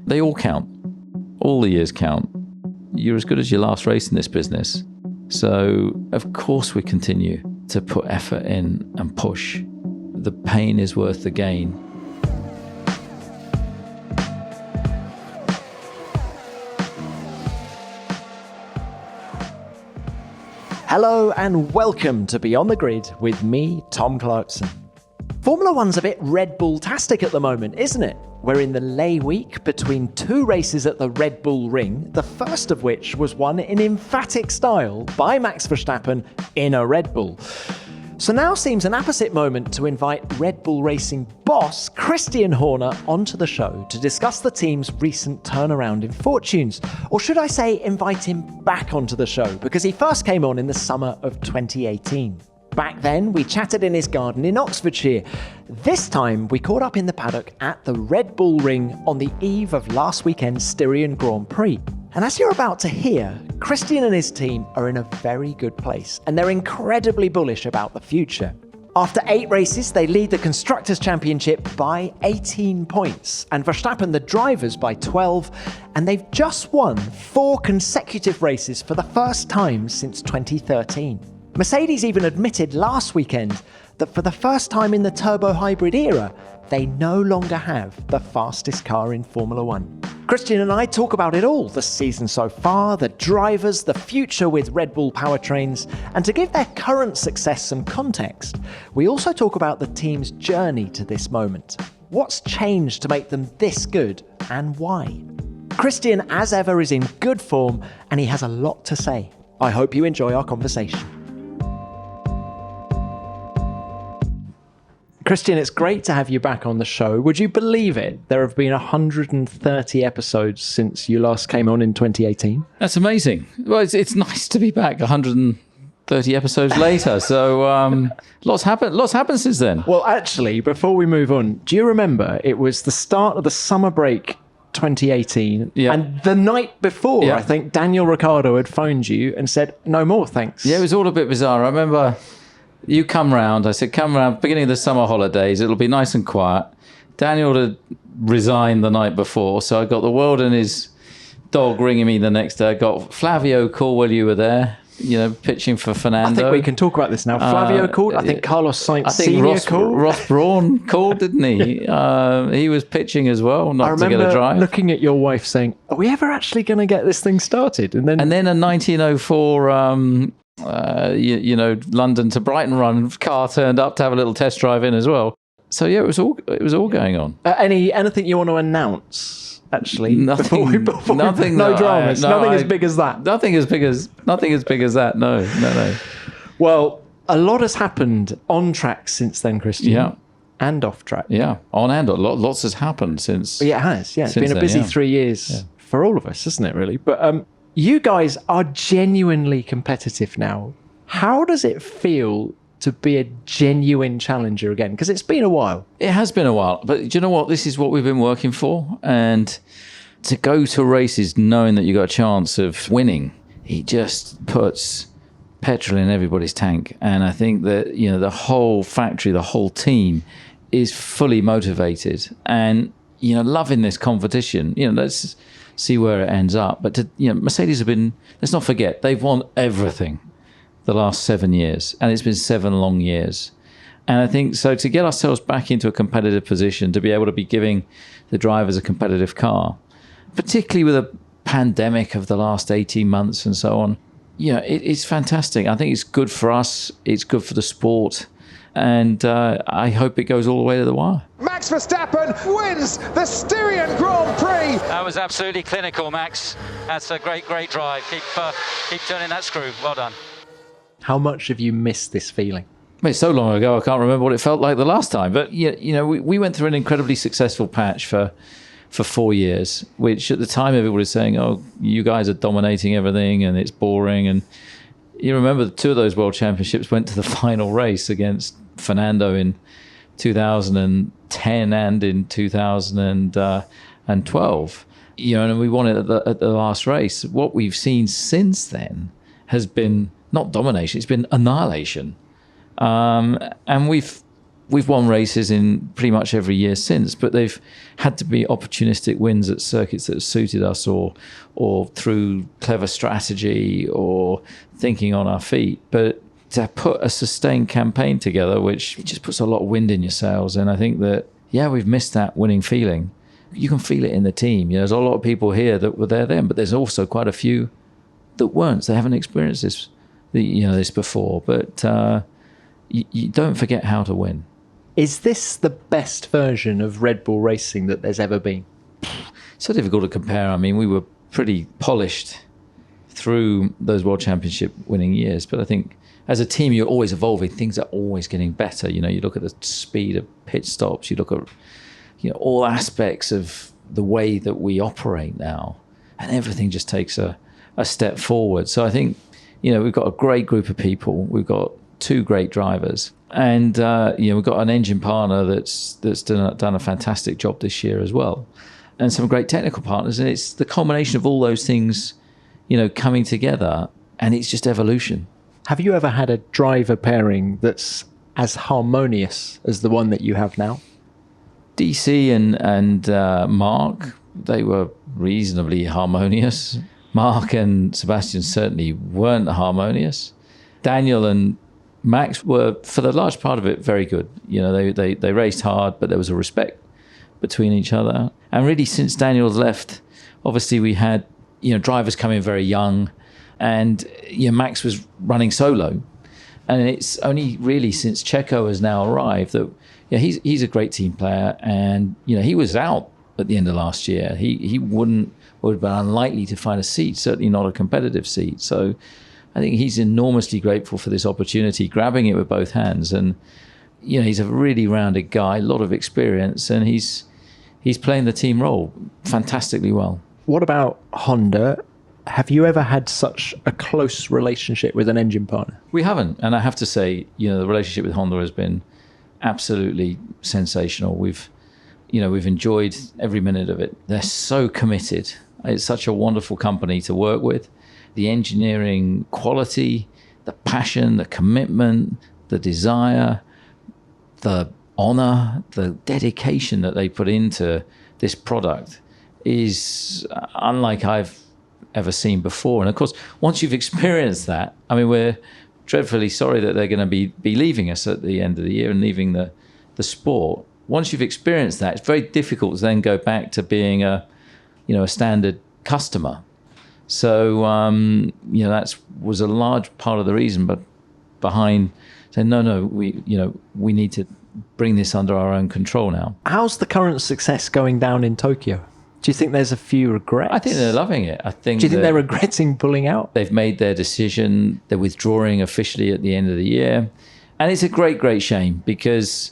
They all count. All the years count. You're as good as your last race in this business. So, of course, we continue to put effort in and push. The pain is worth the gain. Hello and welcome to Beyond the Grid with me, Tom Clarkson. Formula One's a bit Red Bull-tastic at the moment, isn't it? We're in the lay week between two races at the Red Bull Ring, the first of which was won in emphatic style by Max Verstappen in a Red Bull. So now seems an apposite moment to invite Red Bull Racing boss Christian Horner onto the show to discuss the team's recent turnaround in fortunes. Or should I say invite him back onto the show, because he first came on in the summer of 2018. Back then, we chatted in his garden in Oxfordshire. This time, we caught up in the paddock at the Red Bull Ring on the eve of last weekend's Styrian Grand Prix. And as you're about to hear, Christian and his team are in a very good place, and they're incredibly bullish about the future. After 8 races, they lead the Constructors' Championship by 18 points, and Verstappen the drivers by 12, and they've just won 4 consecutive races for the first time since 2013. Mercedes even admitted last weekend that for the first time in the turbo hybrid era, they no longer have the fastest car in Formula One. Christian and I talk about it all, the season so far, the drivers, the future with Red Bull powertrains, and to give their current success some context, we also talk about the team's journey to this moment. What's changed to make them this good, and why? Christian, as ever, is in good form, and he has a lot to say. I hope you enjoy our conversation. Christian, it's great to have you back on the show. Would you believe it? There have been 130 episodes since you last came on in 2018. That's amazing. Well, it's nice to be back 130 episodes later. So lots happened since then. Well, actually, before we move on, do you remember it was the start of the summer break 2018? Yeah. And the night before, I think Daniel Ricciardo had phoned you and said, no more, thanks. Yeah, it was all a bit bizarre. I remember... You come round. I said, come round, beginning of the summer holidays. It'll be nice and quiet. Daniel had resigned the night before, so I got the world and his dog ringing me the next day. I got Flavio called while you were there, pitching for Fernando. I think we can talk about this now. Flavio called. I think Carlos Sainz Sr. called. Ross Brawn called, didn't he? He was pitching as well, not to get a drive. I remember looking at your wife saying, are we ever actually going to get this thing started? And then a 1904... London to Brighton run car turned up to have a little test drive in as well. So yeah, it was all going on. Anything you want to announce? Actually, nothing. No dramas. Nothing as big as that. Nothing as big as that. No. Well, a lot has happened on track since then, Christian. Yeah. And off track. Yeah, on and off. Lots has happened since. Yeah, it has. Yeah, it's been a busy 3 years for all of us, isn't it? Really, but you guys are genuinely competitive now. How does it feel to be a genuine challenger again? Because it's been a while. It has been a while. But do you know what? This is what we've been working for. And to go to races knowing that you got a chance of winning, it just puts petrol in everybody's tank. And I think that, the whole factory, the whole team is fully motivated and, loving this competition. Let's see where it ends up. But Mercedes have been, let's not forget, they've won everything the last 7 years, and it's been 7 long years. And I think so to get ourselves back into a competitive position, to be able to be giving the drivers a competitive car, particularly with a pandemic of the last 18 months and so on, it's fantastic. I think it's good for us, it's good for the sport, and I hope it goes all the way to the wire. Max Verstappen wins the Styrian Grand Prix. That was absolutely clinical, Max. That's a great drive. Keep turning that screw. Well done. How much have you missed this feeling? It's so long ago, I can't remember what it felt like the last time. But we went through an incredibly successful patch for 4 years, which at the time everybody was saying, "Oh, you guys are dominating everything, and it's boring." And you remember 2 of those world championships went to the final race against Fernando in 2010 and in 2012. And we won it at the last race. What we've seen since then has been not domination; it's been annihilation. And we've we've won races in pretty much every year since, but they've had to be opportunistic wins at circuits that have suited us, or through clever strategy or thinking on our feet. But to put a sustained campaign together, which just puts a lot of wind in your sails. And I think that, we've missed that winning feeling. You can feel it in the team. There's a lot of people here that were there then, but there's also quite a few that weren't. So they haven't experienced this before. But you don't forget how to win. Is this the best version of Red Bull racing that there's ever been? So difficult to compare. I mean, we were pretty polished through those World Championship winning years, but I think as a team, you're always evolving. Things are always getting better. You look at the speed of pit stops. You look at all aspects of the way that we operate now, and everything just takes a step forward. So I think we've got a great group of people. We've got 2 great drivers, and we've got an engine partner that's done a fantastic job this year as well, and some great technical partners. And it's the culmination of all those things, coming together, and it's just evolution. Have you ever had a driver pairing that's as harmonious as the one that you have now? DC and Mark, they were reasonably harmonious. Mark and Sebastian certainly weren't harmonious. Daniel and Max were, for the large part of it, very good. They raced hard, but there was a respect between each other. And really, since Daniel's left, obviously we had drivers coming very young, and Max was running solo. And it's only really since Checo has now arrived that he's a great team player, and he was out at the end of last year. He would have been unlikely to find a seat, certainly not a competitive seat. So I think he's enormously grateful for this opportunity, grabbing it with both hands. And he's a really rounded guy, a lot of experience, and he's playing the team role fantastically well. What about Honda? Have you ever had such a close relationship with an engine partner? We haven't, and I have to say, the relationship with Honda has been absolutely sensational. We've enjoyed every minute of it. They're so committed. It's such a wonderful company to work with. The engineering quality, the passion, the commitment, the desire, the honor, the dedication that they put into this product is unlike I've ever seen before. And of course, once you've experienced that, I mean, we're dreadfully sorry that they're going to be leaving us at the end of the year and leaving the sport. Once you've experienced that, it's very difficult to then go back to being a standard customer. So that was a large part of the reason, but behind saying no, we need to bring this under our own control now. How's the current success going down in Tokyo? Do you think there's a few regrets? I think they're loving it. Do you think they're regretting pulling out? They've made their decision. They're withdrawing officially at the end of the year. And it's a great, great shame because,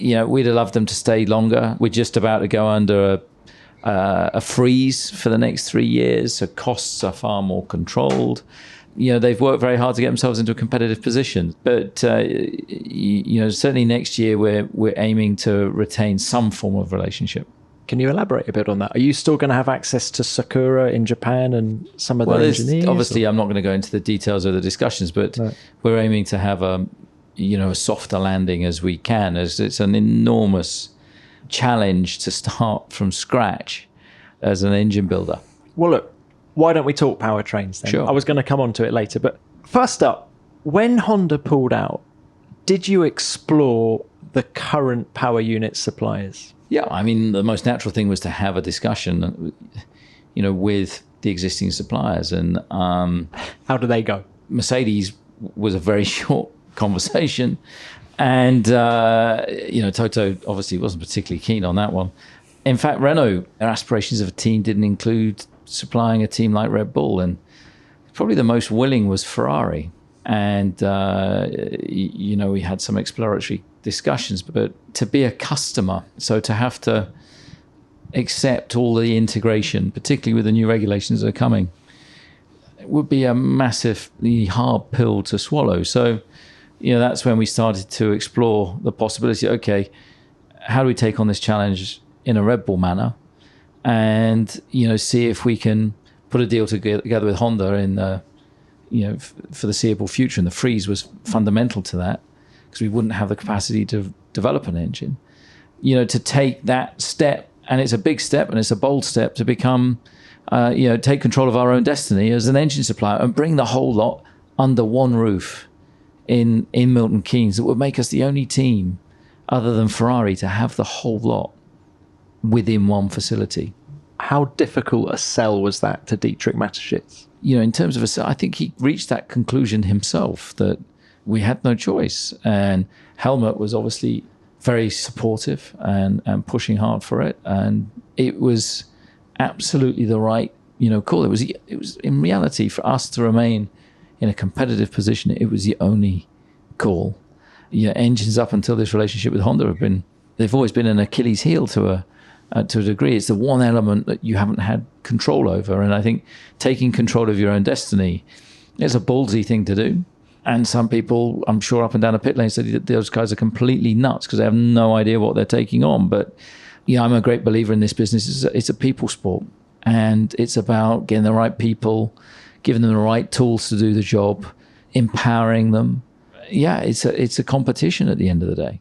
we'd have loved them to stay longer. We're just about to go under a freeze for the next 3 years. So costs are far more controlled. They've worked very hard to get themselves into a competitive position. But, certainly next year we're aiming to retain some form of relationship. Can you elaborate a bit on that? Are you still going to have access to Sakura in Japan and some of the engineers? Obviously, I'm not going to go into the details of the discussions, but we're aiming to have a softer landing as we can, as it's an enormous challenge to start from scratch as an engine builder. Well, look, why don't we talk powertrains then? Sure. I was going to come on to it later, but first up, when Honda pulled out, did you explore the current power unit suppliers? Yeah, I mean, the most natural thing was to have a discussion, with the existing suppliers. And how do they go? Mercedes was a very short conversation, and Toto obviously wasn't particularly keen on that one. In fact, Renault, their aspirations of a team didn't include supplying a team like Red Bull, and probably the most willing was Ferrari. And we had some exploratory discussions, but to be a customer, so to have to accept all the integration, particularly with the new regulations that are coming, it would be a massively hard pill to swallow. So, that's when we started to explore the possibility, okay, how do we take on this challenge in a Red Bull manner? And, see if we can put a deal together with Honda in the, foreseeable future. And the freeze was fundamental to that. because we wouldn't have the capacity to develop an engine. To take that step, and it's a big step and it's a bold step to become, take control of our own destiny as an engine supplier and bring the whole lot under one roof in Milton Keynes. That would make us the only team other than Ferrari to have the whole lot within one facility. How difficult a sell was that to Dietrich Mateschitz? In terms of a sell, I think he reached that conclusion himself that we had no choice. And Helmut was obviously very supportive and pushing hard for it. And it was absolutely the right, call. It was in reality for us to remain in a competitive position. It was the only call. Engines up until this relationship with Honda they've always been an Achilles heel to a degree. It's the one element that you haven't had control over. And I think taking control of your own destiny is a ballsy thing to do. And some people, I'm sure, up and down the pit lane said that those guys are completely nuts because they have no idea what they're taking on. But I'm a great believer in this business. It's a people sport. And it's about getting the right people, giving them the right tools to do the job, empowering them. Yeah, it's a competition at the end of the day.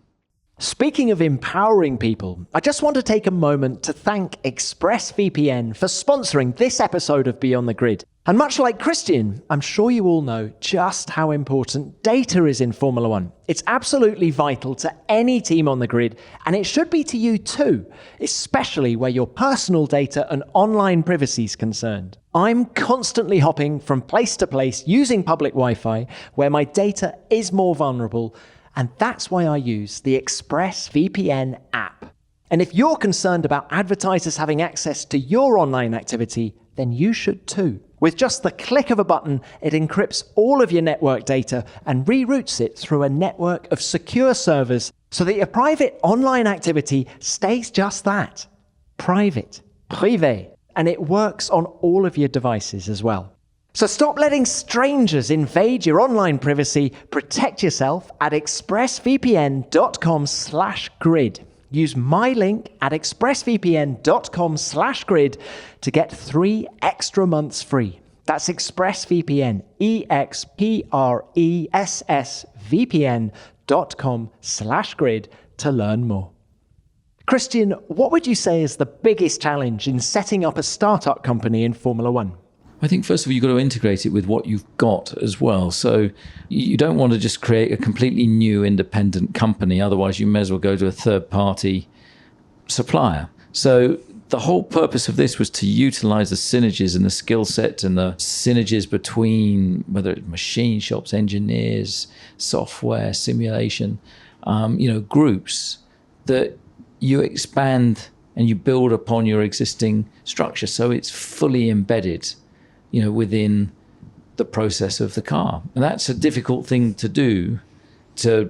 Speaking of empowering people, I just want to take a moment to thank ExpressVPN for sponsoring this episode of Beyond the Grid. And much like Christian, I'm sure you all know just how important data is in Formula One. It's absolutely vital to any team on the grid, and it should be to you too, especially where your personal data and online privacy is concerned. I'm constantly hopping from place to place using public Wi-Fi where my data is more vulnerable, and that's why I use the ExpressVPN app. And if you're concerned about advertisers having access to your online activity, then you should too. With just the click of a button, it encrypts all of your network data and reroutes it through a network of secure servers so that your private online activity stays just that, private, privé, and it works on all of your devices as well. So stop letting strangers invade your online privacy. Protect yourself at expressvpn.com/grid. Use my link at expressvpn.com/grid to get 3 extra months free. That's ExpressVPN, expressvpn.com/grid to learn more. Christian, what would you say is the biggest challenge in setting up a startup company in Formula One? I think first of all, you've got to integrate it with what you've got as well. So you don't want to just create a completely new independent company. Otherwise, you may as well go to a third-party supplier. So the whole purpose of this was to utilize the synergies and the skill set and the synergies between whether it's machine shops, engineers, software, simulation, groups that you expand and you build upon your existing structure. So it's fully embedded within the process of the car. And that's a difficult thing to do, to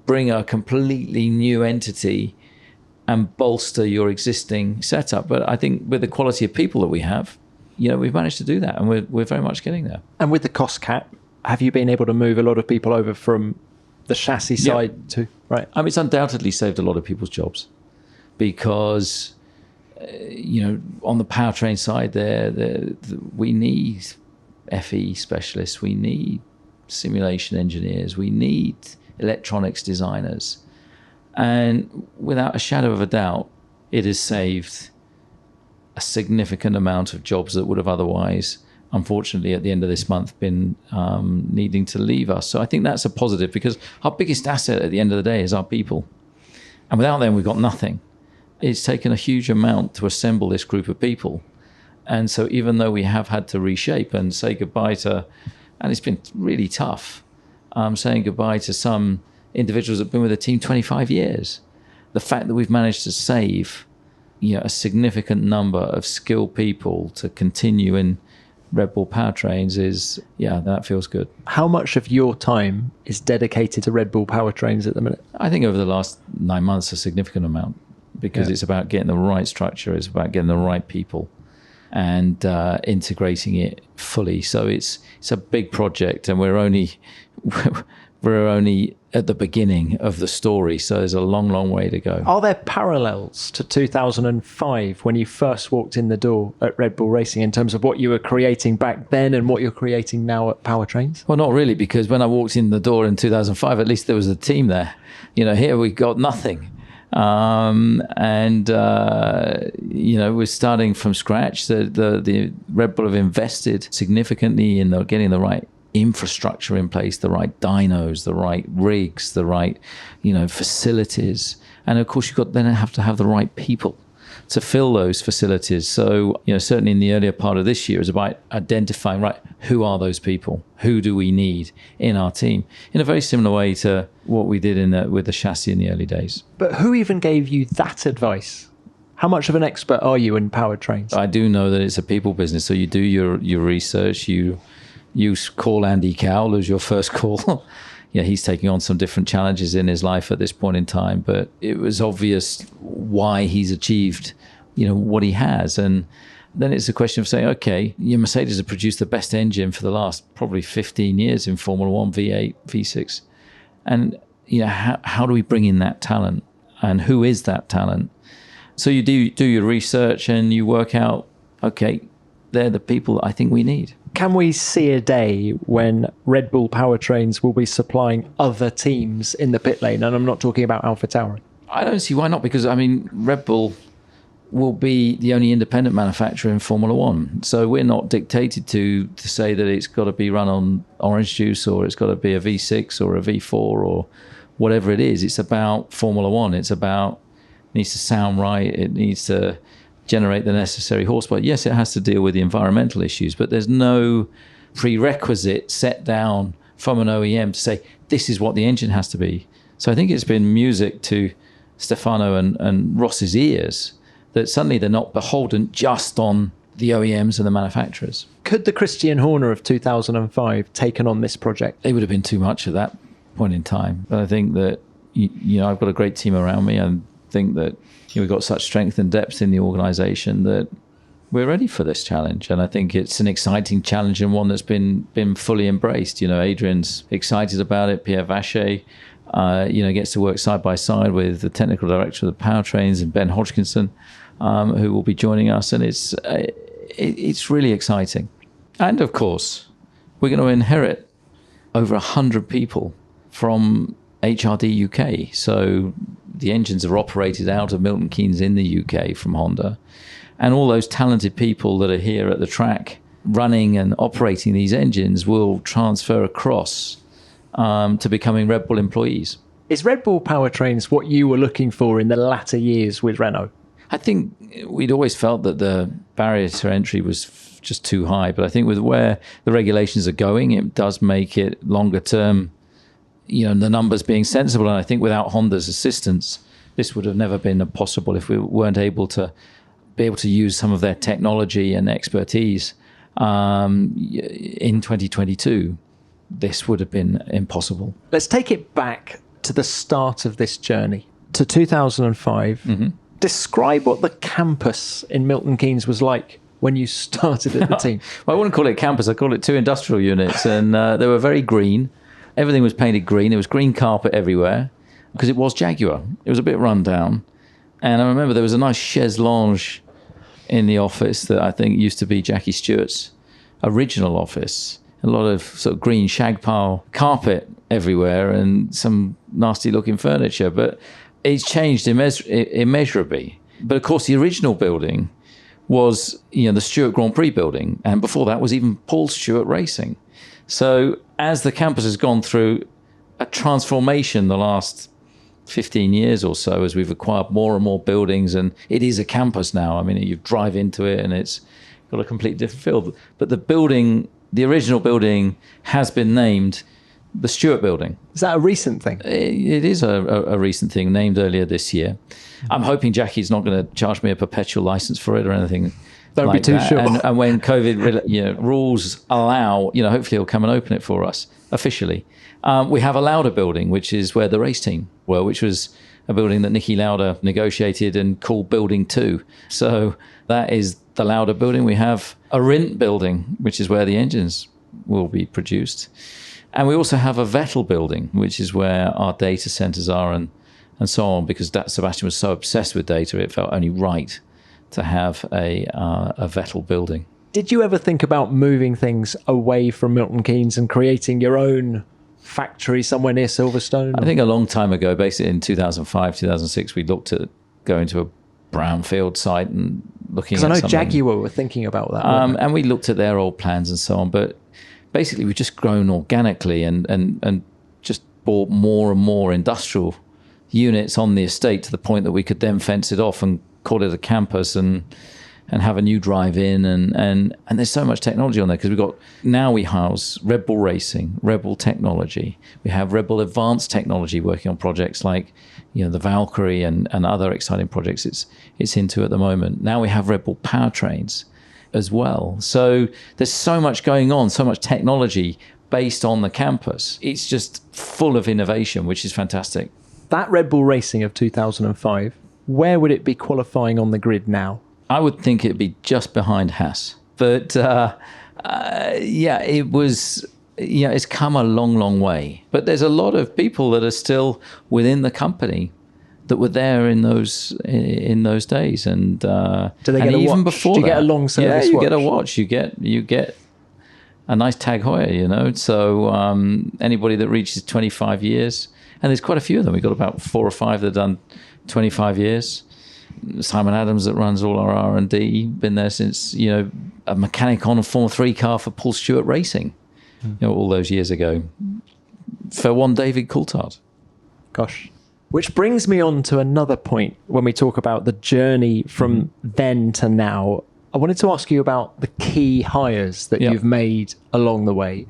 bring a completely new entity and bolster your existing setup. But I think with the quality of people that we have, we've managed to do that, and we're very much getting there. And with the cost cap, have you been able to move a lot of people over from the chassis side to, right? It's undoubtedly saved a lot of people's jobs because on the powertrain side we need FE specialists, we need simulation engineers, we need electronics designers. And without a shadow of a doubt, it has saved a significant amount of jobs that would have otherwise, unfortunately, at the end of this month been needing to leave us. So I think that's a positive because our biggest asset at the end of the day is our people. And without them, we've got nothing. It's taken a huge amount to assemble this group of people. And so even though we have had to reshape and say goodbye to, and it's been really tough, saying goodbye to some individuals that have been with the team 25 years, the fact that we've managed to save a significant number of skilled people to continue in Red Bull powertrains is, that feels good. How much of your time is dedicated to Red Bull powertrains at the minute? I think over the last 9 months, a significant amount. Because it's about getting the right structure, it's about getting the right people and integrating it fully. So it's a big project, and we're only we're only at the beginning of the story. So there's a long, long way to go. Are there parallels to 2005 when you first walked in the door at Red Bull Racing in terms of what you were creating back then and what you're creating now at Powertrains? Well, not really, because when I walked in the door in 2005, at least there was a team there. Here we got nothing. We're starting from scratch. The Red Bull have invested significantly in getting the right infrastructure in place, the right dynos, the right rigs, the right, facilities. And of course, then have to have the right people to fill those facilities. So, certainly in the earlier part of this year, it's about identifying, right, who are those people? Who do we need in our team? In a very similar way to what we did with the chassis in the early days. But who even gave you that advice? How much of an expert are you in powertrains? I do know that it's a people business. So you do your research. You call Andy Cowell as your first call. He's taking on some different challenges in his life at this point in time, but it was obvious why he's achieved, what he has. And then it's a question of saying, okay, Mercedes have produced the best engine for the last probably 15 years in Formula One, V8, V6. And, how do we bring in that talent? And who is that talent? So you do your research and you work out, okay, they're the people that I think we need. Can we see a day when Red Bull Powertrains will be supplying other teams in the pit lane? And I'm not talking about AlphaTauri. I don't see why not, because, Red Bull will be the only independent manufacturer in Formula One. So we're not dictated to say that it's got to be run on orange juice or it's got to be a V6 or a V4 or whatever it is. It's about Formula One. It needs to sound right. It needs to generate the necessary horsepower. Yes, it has to deal with the environmental issues, but there's no prerequisite set down from an OEM to say this is what the engine has to be. So I think it's been music to Stefano and Ross's ears that suddenly they're not beholden just on the OEMs and the manufacturers. Could the Christian Horner of 2005 taken on this project? It would have been too much at that point in time. But I think that I've got a great team around me. I think that we've got such strength and depth in the organization that we're ready for this challenge. And I think it's an exciting challenge and one that's been fully embraced. Adrian's excited about it. Pierre Vacher, gets to work side by side with the technical director of the powertrains and Ben Hodgkinson, who will be joining us. And it's really exciting. And of course, we're going to inherit over 100 people from HRD UK. So the engines are operated out of Milton Keynes in the UK from Honda. And all those talented people that are here at the track running and operating these engines will transfer across to becoming Red Bull employees. Is Red Bull Powertrains what you were looking for in the latter years with Renault? I think we'd always felt that the barrier to entry was just too high. But I think with where the regulations are going, it does make it longer term, the numbers being sensible. And I think without Honda's assistance, this would have never been possible if we weren't able to use some of their technology and expertise in 2022. This would have been impossible. Let's take it back to the start of this journey, to 2005. Mm-hmm. Describe what the campus in Milton Keynes was like when you started at the team. Well, I wouldn't call it campus. I call it 2 industrial units. And they were very green. Everything was painted green. There was green carpet everywhere because it was Jaguar. It was a bit run down. And I remember there was a nice chaise lounge in the office that I think used to be Jackie Stewart's original office. A lot of sort of green shag pile carpet everywhere and some nasty looking furniture. But it's changed immeasurably. But of course, the original building was, the Stewart Grand Prix building. And before that was even Paul Stewart Racing. So as the campus has gone through a transformation the last 15 years or so, as we've acquired more and more buildings, and it is a campus now. I mean, you drive into it and it's got a completely different feel. But the original building has been named the Stewart Building. Is that a recent thing? It is a recent thing, named earlier this year. I'm hoping Jackie's not going to charge me a perpetual license for it or anything. Don't like be too that. sure. And when COVID rules allow, hopefully he'll come and open it for us officially. We have a Lauda building, which is where the race team were, which was a building that Niki Lauda negotiated and called Building 2. So that is the Lauda building. We have a Rindt building, which is where the engines will be produced. And we also have a Vettel building, which is where our data centers are and so on, because Sebastian was so obsessed with data, it felt only right to have a Vettel building. Did you ever think about moving things away from Milton Keynes and creating your own factory somewhere near Silverstone? I think a long time ago, basically in 2005, 2006, we looked at going to a brownfield site and looking at something. Because I know Jaguar were thinking about that. And we looked at their old plans and so on. But basically, we've just grown organically and just bought more and more industrial units on the estate to the point that we could then fence it off and call it a campus and have a new drive-in. And there's so much technology on there because now we house Red Bull Racing, Red Bull Technology. We have Red Bull Advanced Technology working on projects like, the Valkyrie and other exciting projects it's into at the moment. Now we have Red Bull Powertrains as well. So there's so much going on, so much technology based on the campus. It's just full of innovation, which is fantastic. That Red Bull Racing of 2005, where would it be qualifying on the grid now? I would think it'd be just behind Haas. But it was... it's come a long, long way. But there's a lot of people that are still within the company that were there in those days, and do they get and a even watch? before Do you that, get a long service you watch? get a watch. You get a nice Tag Heuer. So anybody that reaches 25 years, and there's quite a few of them. We've got about 4 or 5 that have done 25 years. Simon Adams that runs all our R&D, been there since, a mechanic on a Formula 3 car for Paul Stewart Racing, all those years ago. For one David Coulthard. Gosh. Which brings me on to another point when we talk about the journey from then to now. I wanted to ask you about the key hires that you've made along the way.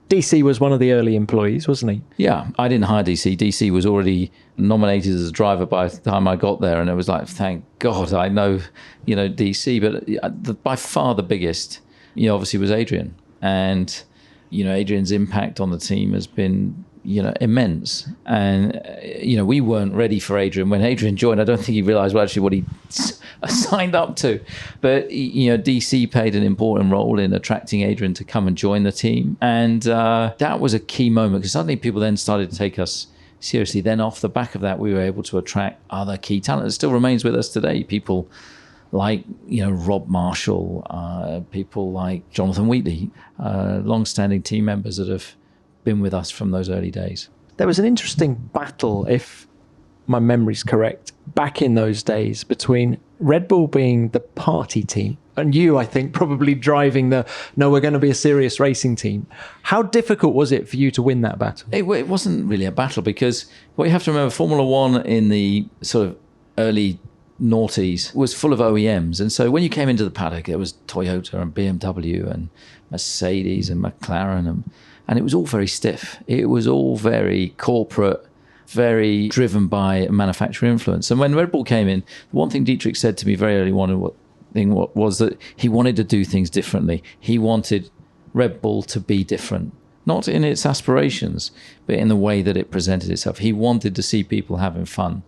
DC was one of the early employees, wasn't he? Yeah, I didn't hire DC. DC was already nominated as a driver by the time I got there, and it was like, thank God I know, DC. But by far the biggest, obviously was Adrian. And, Adrian's impact on the team has been, immense. And, we weren't ready for Adrian. When Adrian joined, I don't think he realized what he signed up to. But, DC played an important role in attracting Adrian to come and join the team. And that was a key moment because suddenly people then started to take us seriously. Then off the back of that, we were able to attract other key talent that still remains with us today. People like, Rob Marshall, people like Jonathan Wheatley, long-standing team members that have been with us from those early days. There was an interesting battle, if my memory's correct, back in those days between Red Bull being the party team and you, I think, probably driving we're going to be a serious racing team. How difficult was it for you to win that battle? It wasn't really a battle because what you have to remember, Formula One in the sort of early noughties was full of OEMs. And so when you came into the paddock, it was Toyota and BMW and Mercedes and McLaren and it was all very stiff. It was all very corporate, very driven by manufacturer influence. And when Red Bull came in, one thing Dietrich said to me very early on was that he wanted to do things differently. He wanted Red Bull to be different, not in its aspirations, but in the way that it presented itself. He wanted to see people having fun.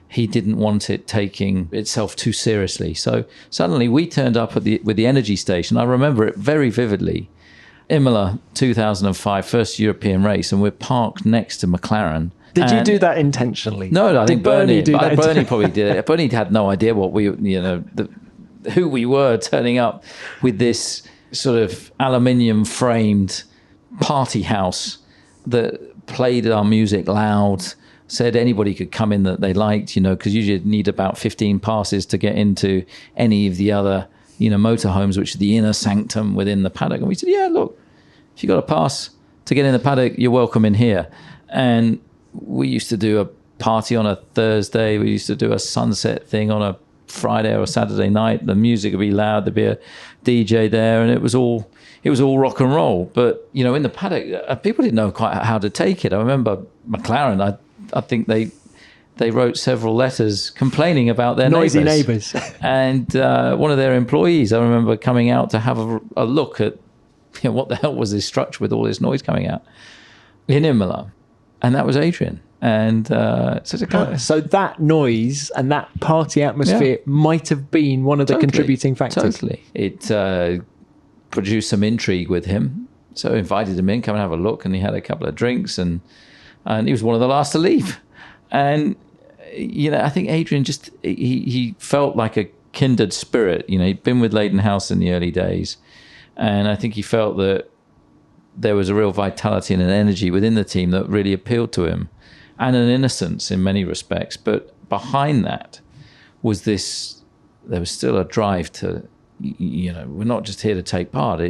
He didn't want it taking itself too seriously. So suddenly we turned up with the energy station. I remember it very vividly. Imola 2005, first European race, and we're parked next to McLaren. Did you do that intentionally? No, I think Bernie do that. Bernie probably did it. Bernie had no idea what who we were, turning up with this sort of aluminium framed party house that played our music loud, said anybody could come in that they liked, because usually you'd need about 15 passes to get into any of the other, motorhomes, which are the inner sanctum within the paddock. And we said, yeah, look, if you got a pass to get in the paddock, you're welcome in here. And we used to do a party on a Thursday. We used to do a sunset thing on a Friday or Saturday night. The music would be loud. There'd be a DJ there, and it was all rock and roll. But in the paddock, people didn't know quite how to take it. I remember McLaren. I think they wrote several letters complaining about their noisy neighbours. And one of their employees, I remember coming out to have a look at what the hell was this structure with all this noise coming out in Imola, and that was Adrian. And so that noise and that party atmosphere might have been one of the contributing factors. Totally. It produced some intrigue with him. So I invited him in, come and have a look, and he had a couple of drinks, and he was one of the last to leave. And, I think Adrian just, he felt like a kindred spirit. He'd been with Leidenhouse in the early days, and I think he felt that there was a real vitality and an energy within the team that really appealed to him, and an innocence in many respects. But behind that was there was still a drive to, we're not just here to take part,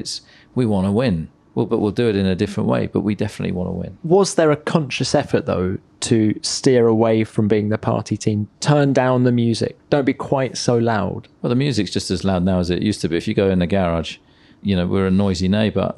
we want to win. But we'll do it in a different way, but we definitely want to win. Was there a conscious effort, though, to steer away from being the party team? Turn down the music. Don't be quite so loud. Well, the music's just as loud now as it used to be. If you go in the garage, we're a noisy neighbour.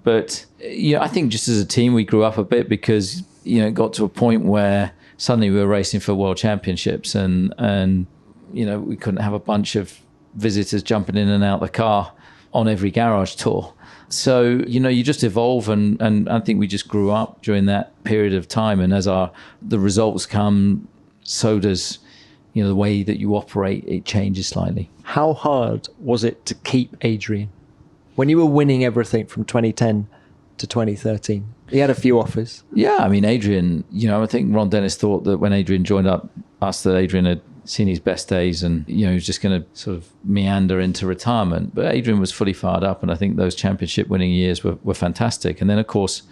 But I think just as a team, we grew up a bit because, it got to a point where suddenly we were racing for world championships and we couldn't have a bunch of visitors jumping in and out the car on every garage tour. So, you just evolve, and I think we just grew up during that period of time. And as the results come, so does, the way that you operate, it changes slightly. How hard was it to keep Adrian? When you were winning everything from 2010 to 2013, he had a few offers. Yeah, I mean, Adrian, I think Ron Dennis thought that when Adrian joined us, that Adrian had seen his best days and, he was just going to sort of meander into retirement. But Adrian was fully fired up, and I think those championship winning years were fantastic. And then, of course,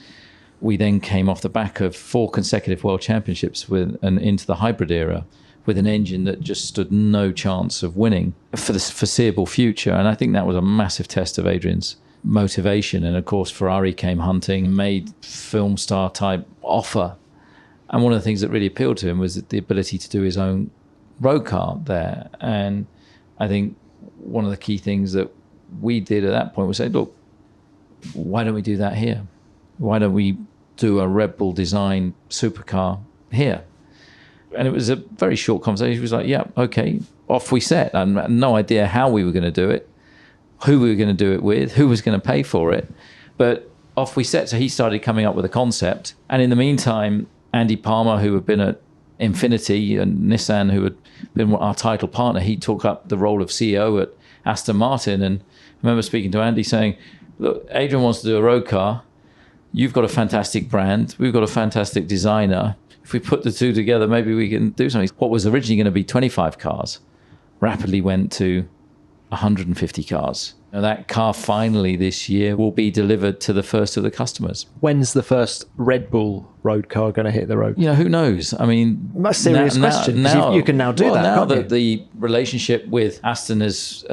we then came off the back of 4 consecutive world championships and into the hybrid era with an engine that just stood no chance of winning for the foreseeable future. And I think that was a massive test of Adrian's motivation. And of course, Ferrari came hunting, made film star type offer. And one of the things that really appealed to him was the ability to do his own road car there. And I think one of the key things that we did at that point was say, look, why don't we do that here? Why don't we do a Red Bull design supercar here? And it was a very short conversation. He was like, yeah, okay, off we set. I had no idea how we were going to do it, who we were going to do it with, who was going to pay for it. But off we set. So he started coming up with a concept. And in the meantime, Andy Palmer, who had been at Infinity, and Nissan, who had been our title partner, he took up the role of CEO at Aston Martin. And I remember speaking to Andy saying, look, Adrian wants to do a road car. You've got a fantastic brand. We've got a fantastic designer. If we put the two together, maybe we can do something. What was originally going to be 25 cars rapidly went to 150 cars. Now, that car finally this year will be delivered to the first of the customers. When's the first Red Bull road car going to hit the road? Who knows? I mean, that's a serious question. Now, you can now do that. Now that the relationship with Aston has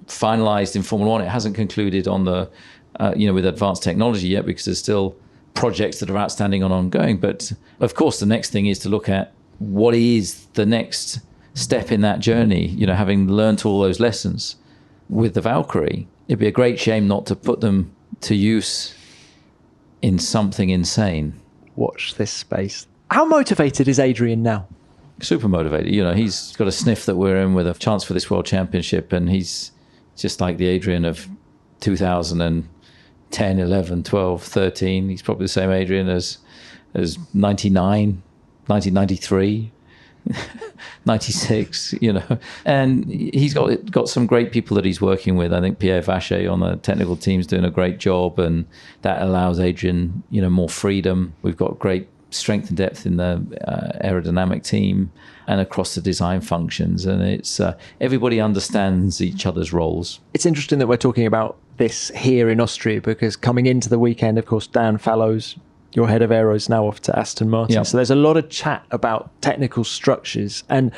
finalised in Formula One, it hasn't concluded on the with advanced technology yet, because there's still projects that are outstanding and ongoing. But of course, the next thing is to look at what is the next step in that journey. Having learnt all those lessons with the Valkyrie, it'd be a great shame not to put them to use in something insane. Watch this space. How motivated is Adrian now? Super motivated. He's got a sniff that we're in with a chance for this world championship, and he's just like the Adrian of 2010, 11, 12, 13. He's probably the same Adrian as 99, 1993. 96, and he's got some great people that he's working with. I think Pierre Vacher on the technical team's doing a great job, and that allows Adrian, more freedom. We've got great strength and depth in the aerodynamic team and across the design functions, and it's everybody understands each other's roles. It's interesting that we're talking about this here in Austria, because coming into the weekend, of course, Dan Fallows, your head of aero, is now off to Aston Martin. Yep. So there's a lot of chat about technical structures. And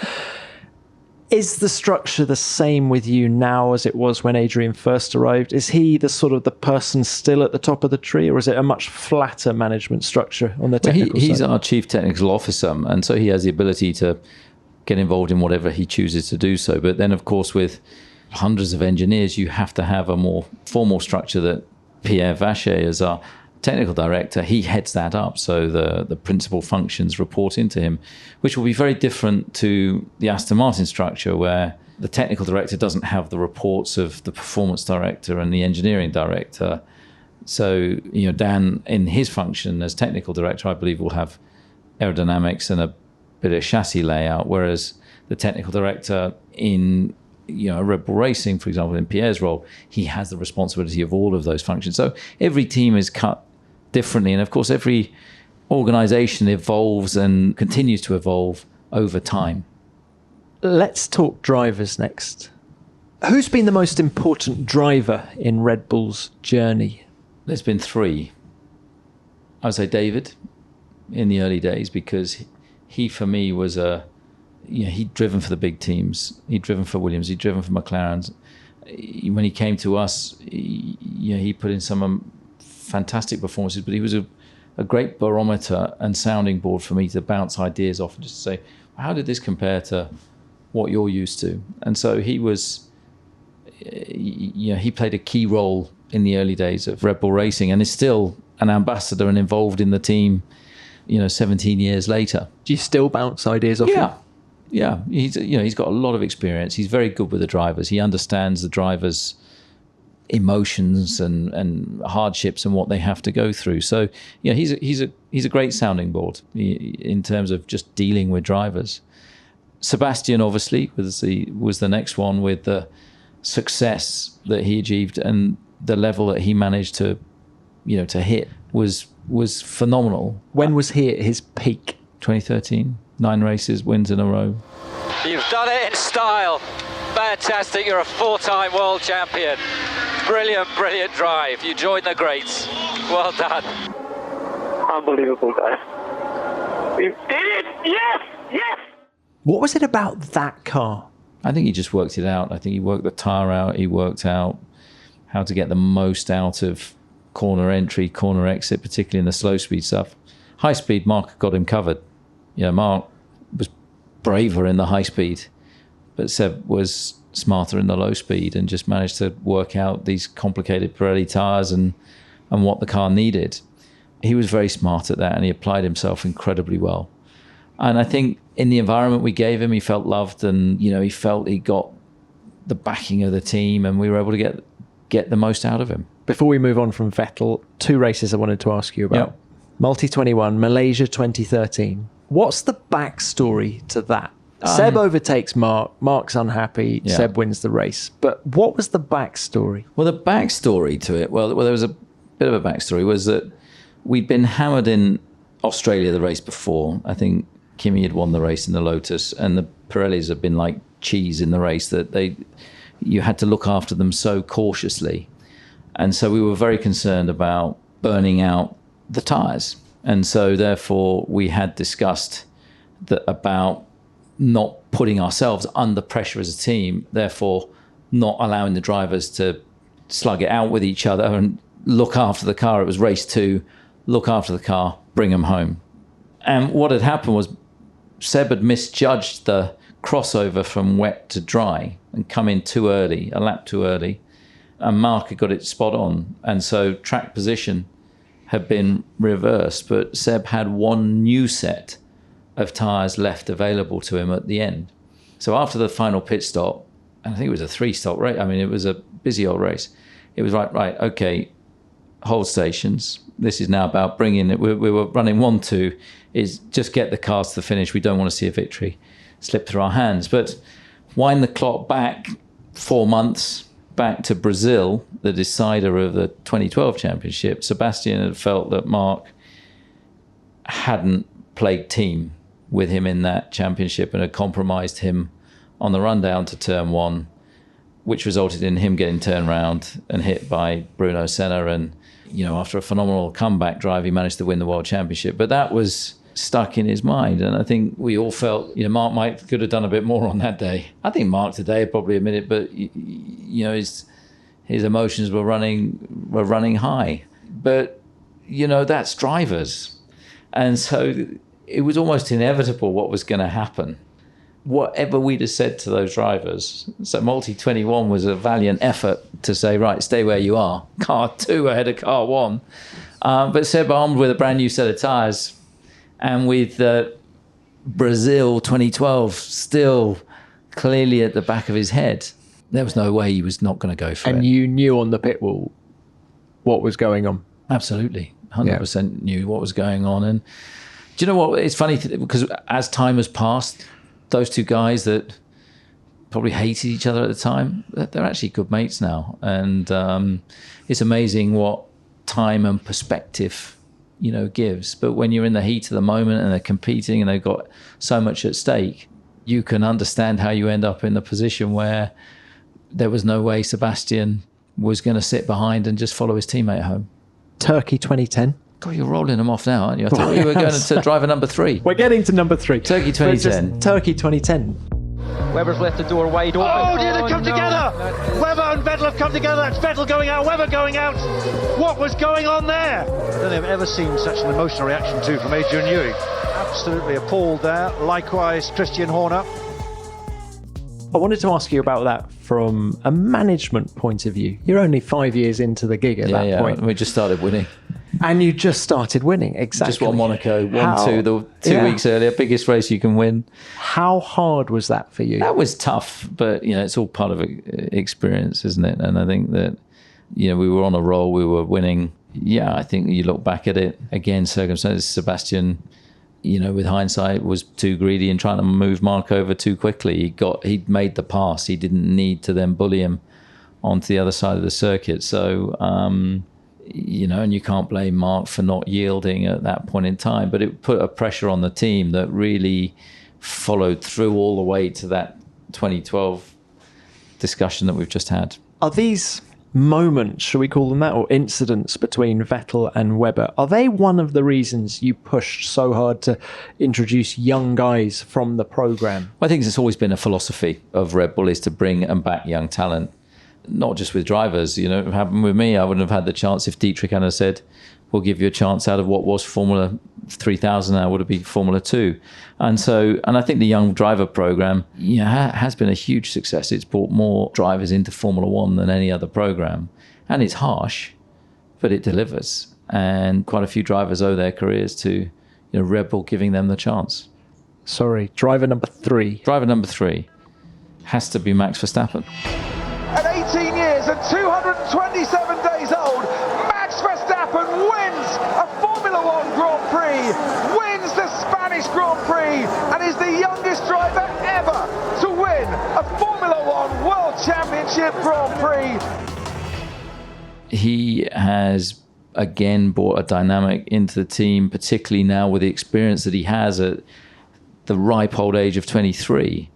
is the structure the same with you now as it was when Adrian first arrived? Is he the sort of the person still at the top of the tree, or is it a much flatter management structure on the technical side? He's our chief technical officer, and so he has the ability to get involved in whatever he chooses to do so. But then, of course, with hundreds of engineers, you have to have a more formal structure that Pierre Vacher is our technical director. He heads that up, so the principal functions report into him, which will be very different to the Aston Martin structure, where the technical director doesn't have the reports of the performance director and the engineering director. So, Dan, in his function as technical director, I believe will have aerodynamics and a bit of chassis layout, whereas the technical director in a Red Bull Racing, for example, in Pierre's role, he has the responsibility of all of those functions. So every team is cut differently. And of course, every organization evolves and continues to evolve over time. Let's talk drivers next. Who's been the most important driver in Red Bull's journey? There's been 3. I would say David in the early days, because he for me was he'd driven for the big teams. He'd driven for Williams. He'd driven for McLaren. When he came to us, he put in some fantastic performances, but he was a great barometer and sounding board for me to bounce ideas off and just to say, how did this compare to what you're used to? And so he was, he played a key role in the early days of Red Bull Racing and is still an ambassador and involved in the team, 17 years later. Do you still bounce ideas off him? Yeah. He's got a lot of experience. He's very good with the drivers. He understands the drivers' emotions and hardships and what they have to go through. So, he's a great sounding board in terms of just dealing with drivers. Sebastian obviously was the next one with the success that he achieved and the level that he managed to hit was phenomenal. When was he at his peak? 2013, 9 races, wins in a row. You've done it in style. Fantastic. You're a 4-time world champion. Brilliant, brilliant drive. You joined the greats. Well done. Unbelievable, guys. We did it! Yes! Yes! What was it about that car? I think he just worked it out. I think he worked the tyre out. He worked out how to get the most out of corner entry, corner exit, particularly in the slow speed stuff. High speed, Mark got him covered. Mark was braver in the high speed, but Seb was smarter in the low speed and just managed to work out these complicated Pirelli tyres and what the car needed. He was very smart at that and he applied himself incredibly well. And I think in the environment we gave him, he felt loved and, he felt he got the backing of the team and we were able to get the most out of him. Before we move on from Vettel, 2 races I wanted to ask you about. Yep. Multi 21, Malaysia 2013. What's the backstory to that? Seb overtakes Mark. Mark's unhappy. Yeah. Seb wins the race. But what was the backstory? Well, the backstory to it, well, there was a bit of a backstory, was that we'd been hammered in Australia the race before. I think Kimi had won the race in the Lotus, and the Pirellis had been like cheese in the race that you had to look after them so cautiously. And so we were very concerned about burning out the tyres. And so therefore we had discussed about not putting ourselves under pressure as a team, therefore not allowing the drivers to slug it out with each other and look after the car. It was race 2, look after the car, bring them home. And what had happened was Seb had misjudged the crossover from wet to dry and come in too early, a lap too early, and Mark had got it spot on. And so track position had been reversed, but Seb had one new set of tyres left available to him at the end. So after the final pit stop, and I think it was a 3-stop race, I mean, it was a busy old race, it was right, okay, hold stations. This is now about bringing it. We were running 1-2, is just get the cars to the finish. We don't want to see a victory slip through our hands. But wind the clock back 4 months, back to Brazil, the decider of the 2012 championship. Sebastian had felt that Mark hadn't played team with him in that championship and had compromised him on the run down to turn 1, which resulted in him getting turned around and hit by Bruno Senna. And, after a phenomenal comeback drive, he managed to win the world championship. But that was stuck in his mind. And I think we all felt, Mark could have done a bit more on that day. I think Mark today would probably admit it, but, his emotions were running high. But, that's drivers. And so it was almost inevitable what was going to happen. Whatever we'd have said to those drivers, so Multi 21 was a valiant effort to say, right, stay where you are. Car 2 ahead of car 1. But Seb armed with a brand new set of tyres and with Brazil 2012 still clearly at the back of his head, there was no way he was not going to go for it. And you knew on the pit wall what was going on? Absolutely. 100% knew what was going on. And do you know what? It's funny because as time has passed, those 2 guys that probably hated each other at the time. They're actually good mates now. And it's amazing what time and perspective, gives. But when you're in the heat of the moment and they're competing and they've got so much at stake, you can understand how you end up in the position where there was no way Sebastian was going to sit behind and just follow his teammate home. Turkey 2010. God, you're rolling them off now, aren't you? I thought we were going to driver number 3. We're getting to number 3. Turkey 2010. Turkey 2010. Webber's left the door wide open. Oh, dear, they've come together. Webber and Vettel have come together. That's Vettel going out, Webber going out. What was going on there? I don't think I've ever seen such an emotional reaction too from Adrian Newey. Absolutely appalled there. Likewise, Christian Horner. I wanted to ask you about that from a management point of view. You're only 5 years into the gig at that point. We just started winning. And you just started winning, exactly. Just won Monaco, 1-2, 2 weeks earlier, biggest race you can win. How hard was that for you? That was tough, but it's all part of experience, isn't it? And I think that we were on a roll, we were winning. Yeah, I think you look back at it again, circumstances. Sebastian, with hindsight, was too greedy and trying to move Mark over too quickly. He'd made the pass. He didn't need to then bully him onto the other side of the circuit. So. And you can't blame Mark for not yielding at that point in time, but it put a pressure on the team that really followed through all the way to that 2012 discussion that we've just had. Are these moments, shall we call them that, or incidents between Vettel and Webber, are they one of the reasons you pushed so hard to introduce young guys from the programme? I think it's always been a philosophy of Red Bull is to bring and back young talent. Not just with drivers, it happened with me. I wouldn't have had the chance if Dietrich hadn't said, we'll give you a chance out of what was Formula 3000 now would have been Formula 2. And I think the young driver program has been a huge success. It's brought more drivers into Formula 1 than any other program. And it's harsh, but it delivers. And quite a few drivers owe their careers to Red Bull giving them the chance. Sorry, driver number 3. Driver number 3 has to be Max Verstappen. At 18 years and 227 days old, Max Verstappen wins a Formula 1 Grand Prix, wins the Spanish Grand Prix, and is the youngest driver ever to win a Formula 1 World Championship Grand Prix. He has again brought a dynamic into the team, particularly now with the experience that he has at the ripe old age of 23,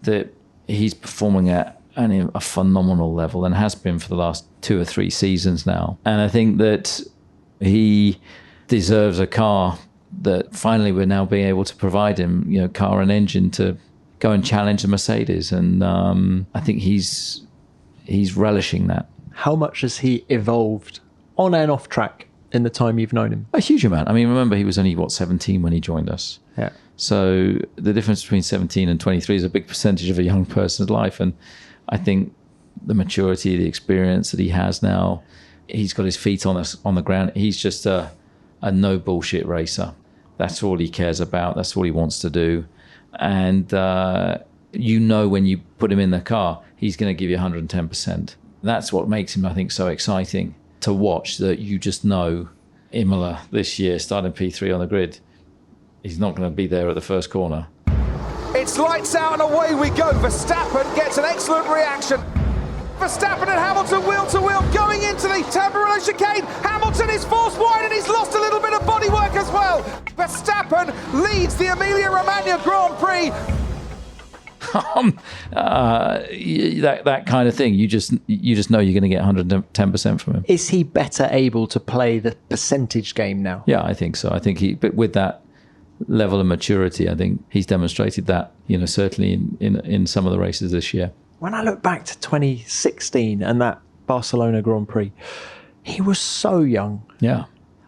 that he's performing at a phenomenal level and has been for the last 2 or 3 seasons now. And I think that he deserves a car that finally we're now being able to provide him, car and engine to go and challenge the Mercedes. And I think he's relishing that. How much has he evolved on and off track in the time you've known him? A huge amount. I mean, remember, he was only, 17 when he joined us. Yeah. So the difference between 17 and 23 is a big percentage of a young person's life. And I think the maturity, the experience that he has now, he's got his feet on the ground. He's just a no bullshit racer. That's all he cares about. That's all he wants to do. And when you put him in the car, he's going to give you 110%. That's what makes him, I think, so exciting to watch, that you just know Imola this year, starting P3 on the grid, he's not going to be there at the first corner. It's lights out and away we go. Verstappen gets an excellent reaction. Verstappen and Hamilton wheel to wheel going into the Tamburello chicane. Hamilton is forced wide and he's lost a little bit of bodywork as well. Verstappen leads the Emilia-Romagna Grand Prix. That kind of thing, you just know you're going to get 110% from him. Is he better able to play the percentage game now? Yeah, I think so. I think but with that level of maturity, I think he's demonstrated that, certainly in some of the races this year. When I look back to 2016 and that Barcelona Grand Prix, he was so young. Yeah.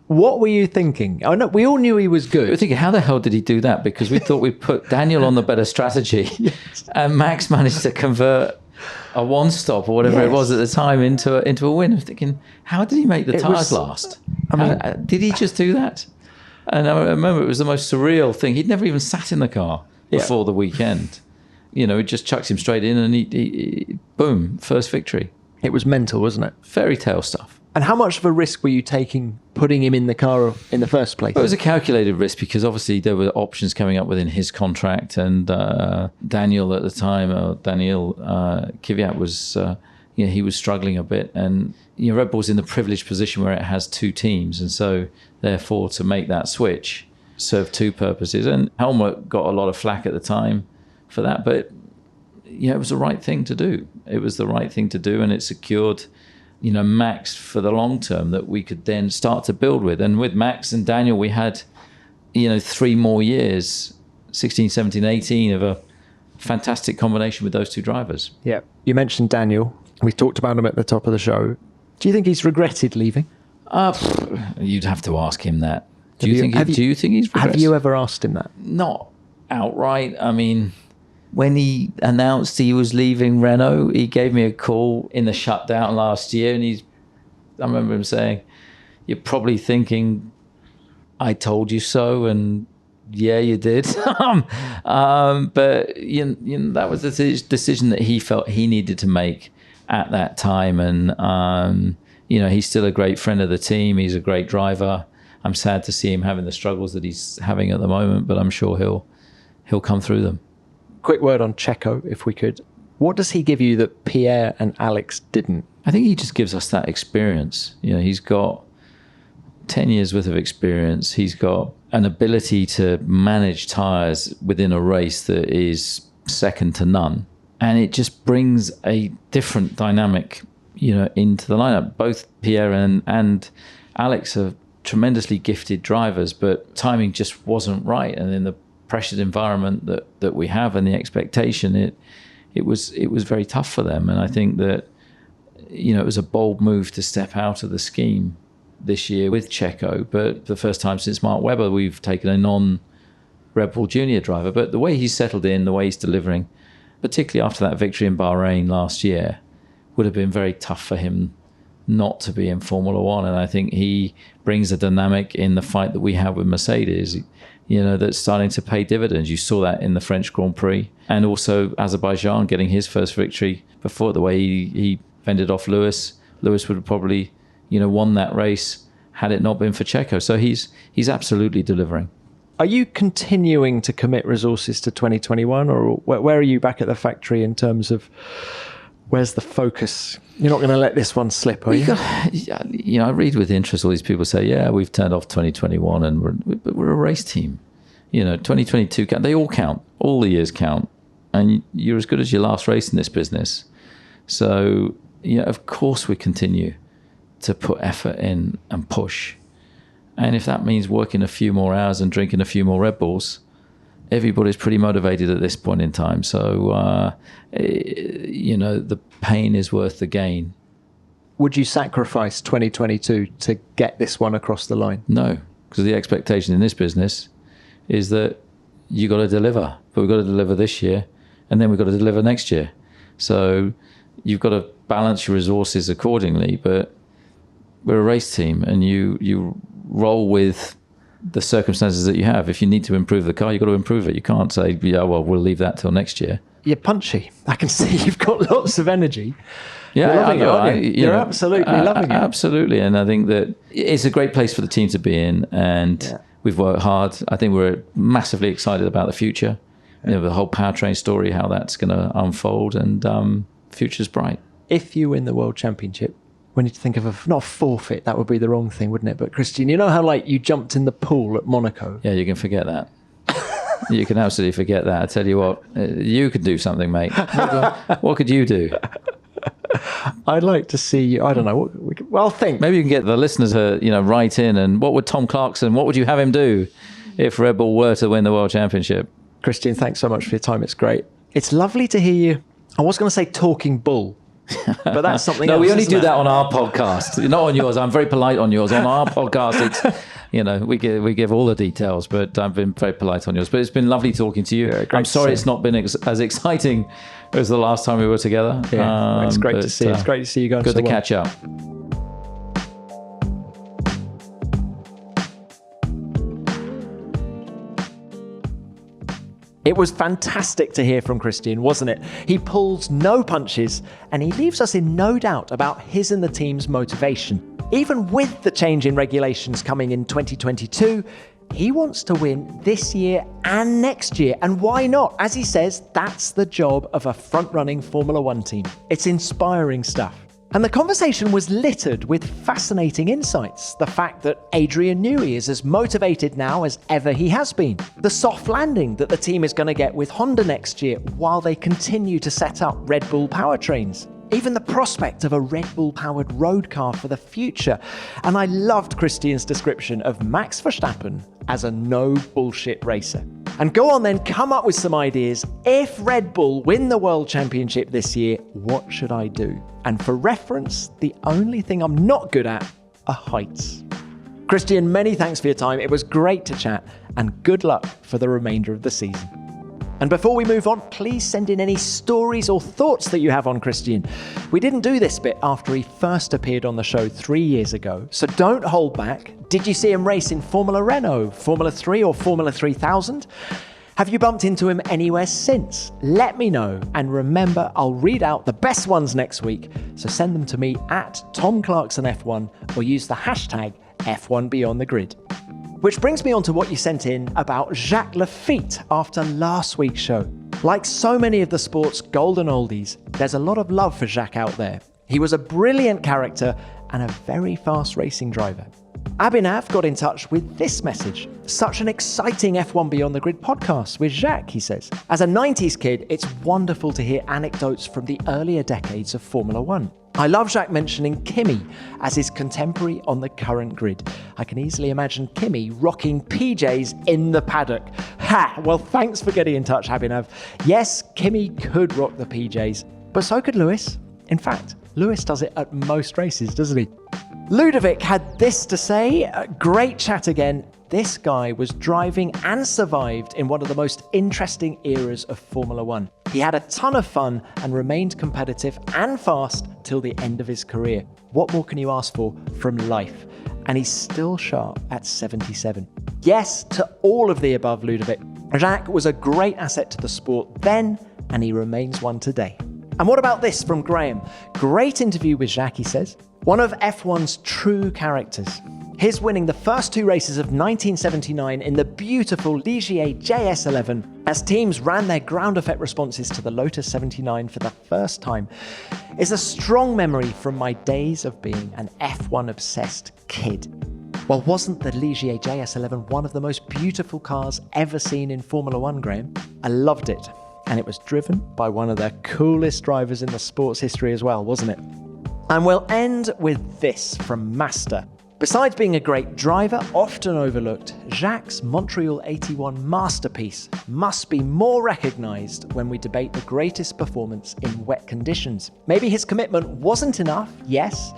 What were you thinking? I know we all knew he was good. We were thinking, how the hell did he do that? Because we thought we'd put Daniel on the better strategy. Yes. And Max managed to convert a one-stop or whatever it was at the time into a win. I was thinking, how did he make the tyres last? Did he just do that? And I remember it was the most surreal thing. He'd never even sat in the car before the weekend. It just chucks him straight in and he boom, first victory. It was mental, wasn't it? Fairy tale stuff. And how much of a risk were you taking putting him in the car in the first place? It was a calculated risk because obviously there were options coming up within his contract, and Daniel at the time, Daniel Kvyat was, he was struggling a bit, and Red Bull's in the privileged position where it has two teams, and so therefore to make that switch served two purposes. And Helmut got a lot of flack at the time for that, but it was the right thing to do. It was the right thing to do, and it secured Max for the long term that we could then start to build with. And with Max and Daniel, we had 3 more years, 16, 17, 18, of a fantastic combination with those two drivers. Yeah. You mentioned Daniel. We talked about him at the top of the show. Do you think he's regretted leaving? You'd have to ask him that. Do you think he's regretted? Have you ever asked him that? Not outright. I mean, when he announced he was leaving Renault, he gave me a call in the shutdown last year, and I remember him saying, "You're probably thinking I told you so," and yeah, you did. But that was the decision that he felt he needed to make at that time, and he's still a great friend of the team. He's a great driver. I'm sad to see him having the struggles that he's having at the moment, but I'm sure he'll come through them. Quick word on Checo, if we could. What does he give you that Pierre and Alex didn't? I think he just gives us that experience. He's got 10 years worth of experience. He's got an ability to manage tyres within a race that is second to none. And it just brings a different dynamic, into the lineup. Both Pierre and Alex are tremendously gifted drivers, but timing just wasn't right. And in the pressured environment that we have and the expectation, it was very tough for them. And I think that it was a bold move to step out of the scheme this year with Checo, but for the first time since Mark Webber we've taken a non-Red Bull junior driver. But the way he's settled in, the way he's delivering, particularly after that victory in Bahrain last year, would have been very tough for him not to be in Formula One. And I think he brings a dynamic in the fight that we have with Mercedes, that's starting to pay dividends. You saw that in the French Grand Prix, and also Azerbaijan getting his first victory before, the way he fended off Lewis. Lewis would have probably, won that race had it not been for Checo. So he's absolutely delivering. Are you continuing to commit resources to 2021, or where are you back at the factory in terms of where's the focus? You're not going to let this one slip, are you? I read with interest all these people say, yeah, we've turned off 2021 and we're a race team. 2022, they all count. All the years count. And you're as good as your last race in this business. So, of course we continue to put effort in and push. And if that means working a few more hours and drinking a few more Red Bulls, everybody's pretty motivated at this point in time. So, the pain is worth the gain. Would you sacrifice 2022 to get this one across the line? No, because the expectation in this business is that you got to deliver. But we've got to deliver this year, and then we've got to deliver next year. So you've got to balance your resources accordingly. But we're a race team, and you roll with the circumstances that you have. If you need to improve the car, you've got to improve it. You can't say, yeah, well, we'll leave that till next year. You're punchy. I can see you've got lots of energy. Yeah, You're loving it, aren't you? You're absolutely loving it. Absolutely. And I think that it's a great place for the team to be in. And we've worked hard. I think we're massively excited about the future. The whole powertrain story, how that's going to unfold, and future's bright. If you win the World Championship, we need to think of not a forfeit. That would be the wrong thing, wouldn't it? But Christian, you know how you jumped in the pool at Monaco? Yeah, you can forget that. You can absolutely forget that. I tell you what, you could do something, mate. What could you do? I'd like to see you. I don't know. I'll think. Maybe you can get the listeners to write in. And what would Tom Clarkson? What would you have him do if Red Bull were to win the World Championship? Christian, thanks so much for your time. It's great. It's lovely to hear you. I was going to say talking bull, but that's something else. No, we only do that on our podcast, not on yours. I'm very polite on yours. On our podcast, it's we give all the details, but I've been very polite on yours. But it's been lovely talking to you. I'm sorry it's not been as exciting as the last time we were together. Yeah, it's great to see. It's great to see you guys. Good to catch up. It was fantastic to hear from Christian, wasn't it? He pulls no punches, and he leaves us in no doubt about his and the team's motivation. Even with the change in regulations coming in 2022, he wants to win this year and next year. And why not? As he says, that's the job of a front-running Formula One team. It's inspiring stuff. And the conversation was littered with fascinating insights. The fact that Adrian Newey is as motivated now as ever he has been. The soft landing that the team is going to get with Honda next year while they continue to set up Red Bull powertrains. Even the prospect of a Red Bull-powered road car for the future. And I loved Christian's description of Max Verstappen as a no-bullshit racer. And go on then, come up with some ideas. If Red Bull win the World Championship this year, what should I do? And for reference, the only thing I'm not good at are heights. Christian, many thanks for your time. It was great to chat, and good luck for the remainder of the season. And before we move on, please send in any stories or thoughts that you have on Christian. We didn't do this bit after he first appeared on the show 3 years ago, so don't hold back. Did you see him race in Formula Renault, Formula 3 or Formula 3000? Have you bumped into him anywhere since? Let me know, and remember, I'll read out the best ones next week, so send them to me at Tom Clarkson F1 or use the hashtag F1BeyondTheGrid. Which brings me on to what you sent in about Jacques Laffite after last week's show. Like so many of the sport's golden oldies, there's a lot of love for Jacques out there. He was a brilliant character and a very fast racing driver. Abhinav got in touch with this message. Such an exciting F1 Beyond the Grid podcast with Jacques, he says. As a 90s kid, it's wonderful to hear anecdotes from the earlier decades of Formula One. I love Jacques mentioning Kimi as his contemporary on the current grid. I can easily imagine Kimi rocking PJs in the paddock. Ha! Well, thanks for getting in touch, Abhinav. Yes, Kimi could rock the PJs, but so could Lewis. In fact, Lewis does it at most races, doesn't he? Ludovic had this to say. Great chat again. This guy was driving and survived in one of the most interesting eras of Formula One. He had a ton of fun and remained competitive and fast till the end of his career. What more can you ask for from life? And he's still sharp at 77. Yes to all of the above, Ludovic. Jacques was a great asset to the sport then, and he remains one today. And what about this from Graham? Great interview with Jacques, he says. One of F1's true characters. His winning the first two races of 1979 in the beautiful Ligier JS11 as teams ran their ground effect responses to the Lotus 79 for the first time is a strong memory from my days of being an F1 obsessed kid. Well, wasn't the Ligier JS11 one of the most beautiful cars ever seen in Formula One, Graham? I loved it. And it was driven by one of the coolest drivers in the sport's history as well, wasn't it? And we'll end with this from Master. Besides being a great driver, often overlooked, Jacques' Montreal 81 masterpiece must be more recognised when we debate the greatest performance in wet conditions. Maybe his commitment wasn't enough, yes,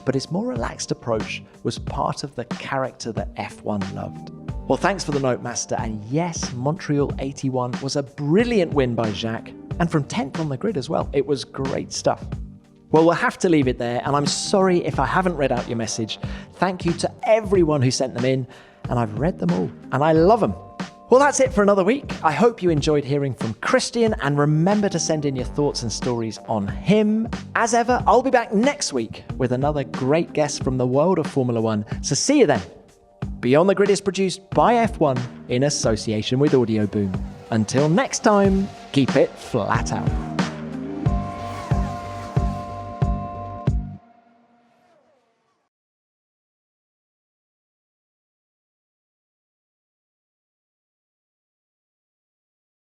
but his more relaxed approach was part of the character that F1 loved. Well, thanks for the note, Master, and yes, Montreal 81 was a brilliant win by Jacques, and from 10th on the grid as well. It was great stuff. Well, we'll have to leave it there, and I'm sorry if I haven't read out your message. Thank you to everyone who sent them in, and I've read them all, and I love them. Well, that's it for another week. I hope you enjoyed hearing from Christian, and remember to send in your thoughts and stories on him. As ever, I'll be back next week with another great guest from the world of Formula One, so see you then. Beyond the Grid is produced by F1 in association with Audio Boom. Until next time, keep it flat out.